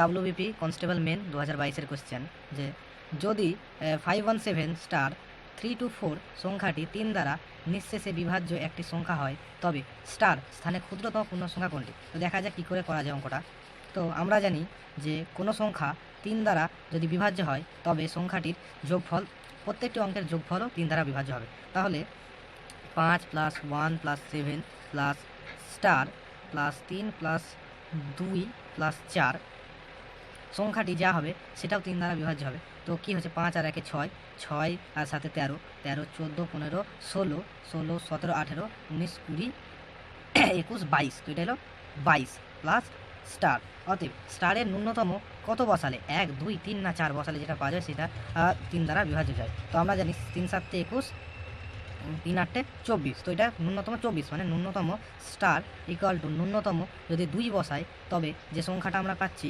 WBP constable main 2022-এর question যে যদি 517 star 324 সংখ্যাটি 3 দ্বারা নিঃশেষে বিভাজ্য একটি সংখ্যা হয় তবে স্টার স্থানে ক্ষুদ্রতম পূর্ণ সংখ্যা কোনটি। তো দেখা যাক কী করে করা যায় অঙ্কটা। তো আমরা জানি যে কোনো সংখ্যা 3 দ্বারা যদি বিভাজ্য হয় তবে সংখ্যাটির যোগফল, প্রত্যেকটি অঙ্কের যোগফলও 3 দ্বারা বিভাজ্য হবে। তাহলে 5 + 1 + 7 প্লাস স্টার প্লাস 3 + 2 + 4 সংখ্যাটি যা হবে সেটাও 3 দ্বারা বিভাজ্য হবে। তো কী হচ্ছে, 5 আর 1 6, 6 আর 7 13, 13 14 15 16, 16 17 18 19 20 21 22। তো এটা হলো 22 প্লাস স্টার। অতএব স্টারের ন্যূনতম কত বসালে, 1 2 3 না 4 বসালে যেটা পাওয়া যায় সেটা 3 দ্বারা বিভাজ্য যায়। তো আমরা জানি 3 7 21, 3 8 24। তো এটা ন্যূনতম 24, মানে ন্যূনতম স্টার ইকুয়াল টু ন্যূনতম যদি 2 বসাই তবে যে সংখ্যাটা আমরা পাচ্ছি